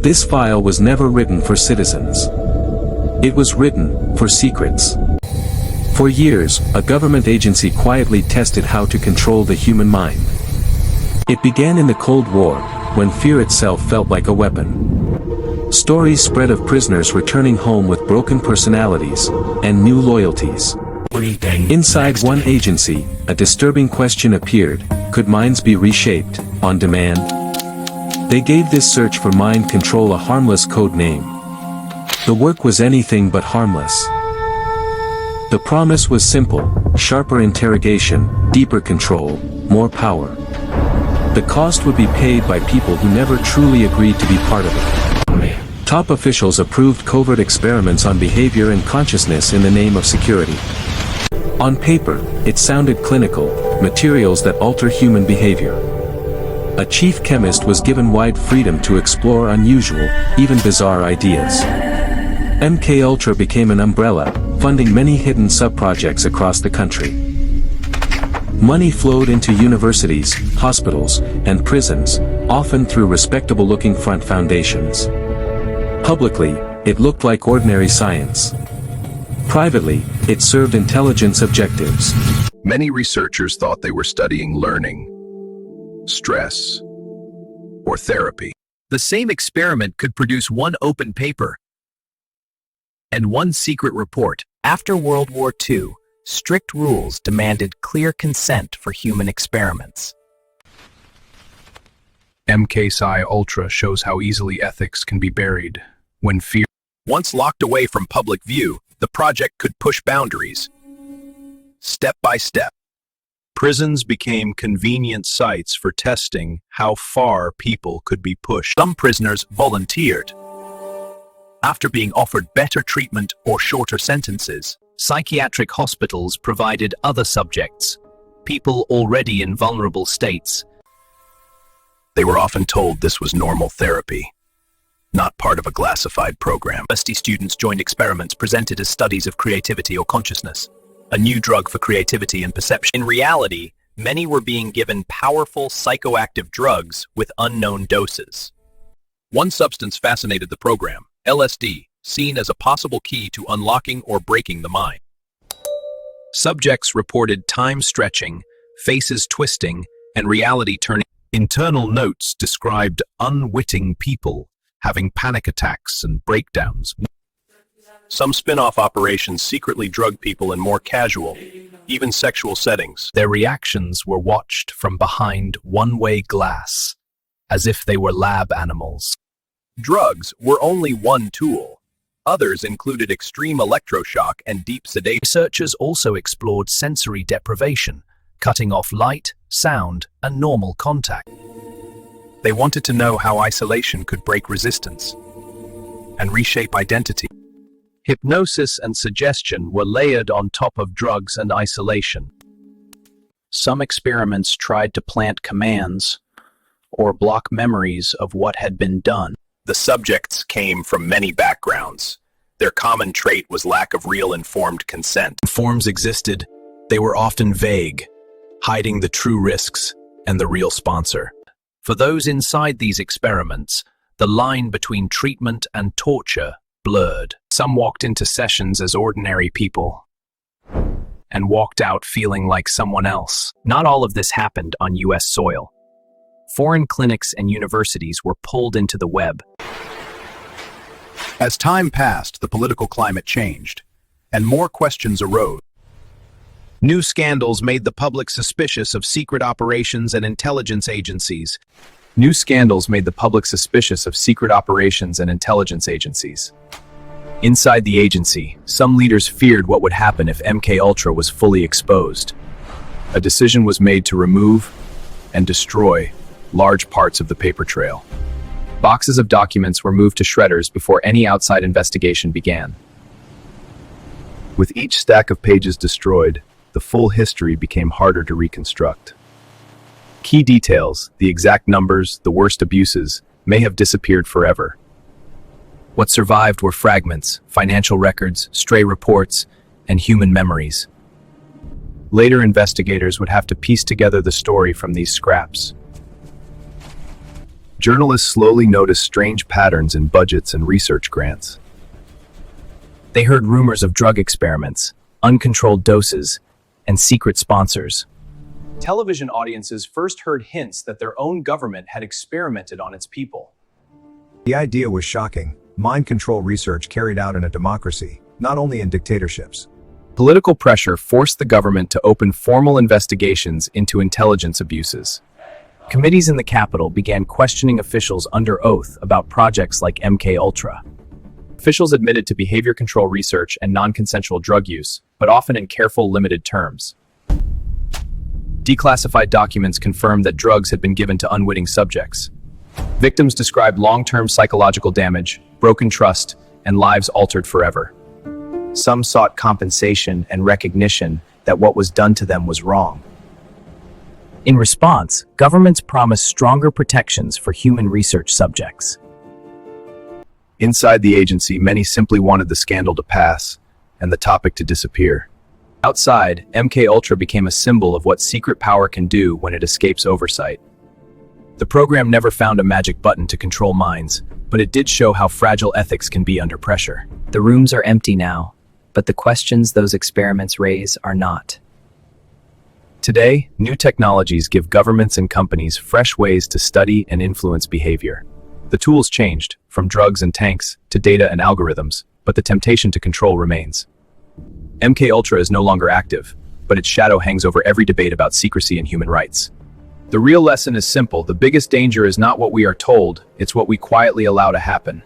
This file was never written for citizens. It was written for secrets. For years, a government agency quietly tested how to control the human mind. It began in the Cold War, when fear itself felt like a weapon. Stories spread of prisoners returning home with broken personalities and new loyalties. Inside one agency, a disturbing question appeared: could minds be reshaped, on demand? They gave this search for mind control a harmless code name. The work was anything but harmless. The promise was simple: sharper interrogation, deeper control, more power. The cost would be paid by people who never truly agreed to be part of it. Top officials approved covert experiments on behavior and consciousness in the name of security. On paper, it sounded clinical: materials that alter human behavior. A chief chemist was given wide freedom to explore unusual, even bizarre ideas. MKUltra became an umbrella, funding many hidden sub-projects across the country. Money flowed into universities, hospitals, and prisons, often through respectable-looking front foundations. Publicly, it looked like ordinary science. Privately, it served intelligence objectives. Many researchers thought they were studying learning, stress, or therapy. The same experiment could produce one open paper and one secret report. After World War II, strict rules demanded clear consent for human experiments. MKUltra shows how easily ethics can be buried when fear. Once locked away from public view, the project could push boundaries. Step by step, prisons became convenient sites for testing how far people could be pushed. Some prisoners volunteered. After being offered better treatment or shorter sentences, psychiatric hospitals provided other subjects, people already in vulnerable states. They were often told this was normal therapy, not part of a classified program. University students joined experiments presented as studies of creativity or consciousness, a new drug for creativity and perception. In reality, many were being given powerful psychoactive drugs with unknown doses. One substance fascinated the program: LSD, seen as a possible key to unlocking or breaking the mind. Subjects reported time stretching, faces twisting, and reality turning. Internal notes described unwitting people having panic attacks and breakdowns. Some spin-off operations secretly drugged people in more casual, even sexual settings. Their reactions were watched from behind one-way glass, as if they were lab animals. Drugs were only one tool. Others included extreme electroshock and deep sedation. Researchers also explored sensory deprivation, cutting off light, sound, and normal contact. They wanted to know how isolation could break resistance and reshape identity. Hypnosis and suggestion were layered on top of drugs and isolation. Some experiments tried to plant commands or block memories of what had been done. The subjects came from many backgrounds. Their common trait was lack of real informed consent. Forms existed, they were often vague, hiding the true risks and the real sponsor. For those inside these experiments, the line between treatment and torture blurred. Some walked into sessions as ordinary people and walked out feeling like someone else. Not all of this happened on US soil. Foreign clinics and universities were pulled into the web. As time passed, the political climate changed, and more questions arose. New scandals made the public suspicious of secret operations and intelligence agencies. Inside the agency, some leaders feared what would happen if MKUltra was fully exposed. A decision was made to remove and destroy large parts of the paper trail. Boxes of documents were moved to shredders before any outside investigation began. With each stack of pages destroyed, the full history became harder to reconstruct. Key details, the exact numbers, the worst abuses, may have disappeared forever. What survived were fragments, financial records, stray reports, and human memories. Later investigators would have to piece together the story from these scraps. Journalists slowly noticed strange patterns in budgets and research grants. They heard rumors of drug experiments, uncontrolled doses, and secret sponsors. Television audiences first heard hints that their own government had experimented on its people. The idea was shocking. Mind control research carried out in a democracy, not only in dictatorships. Political pressure forced the government to open formal investigations into intelligence abuses. Committees in the Capitol began questioning officials under oath about projects like MK Ultra. Officials admitted to behavior control research and non-consensual drug use, but often in careful, limited terms. Declassified documents confirmed that drugs had been given to unwitting subjects. Victims described long-term psychological damage, broken trust, and lives altered forever. Some sought compensation and recognition that what was done to them was wrong. In response, governments promised stronger protections for human research subjects. Inside the agency, many simply wanted the scandal to pass and the topic to disappear. Outside, MK Ultra became a symbol of what secret power can do when it escapes oversight. The program never found a magic button to control minds, but it did show how fragile ethics can be under pressure. The rooms are empty now, but the questions those experiments raise are not. Today, new technologies give governments and companies fresh ways to study and influence behavior. The tools changed, from drugs and tanks to data and algorithms, but the temptation to control remains. MK Ultra is no longer active, but its shadow hangs over every debate about secrecy and human rights. The real lesson is simple: the biggest danger is not what we are told, it's what we quietly allow to happen.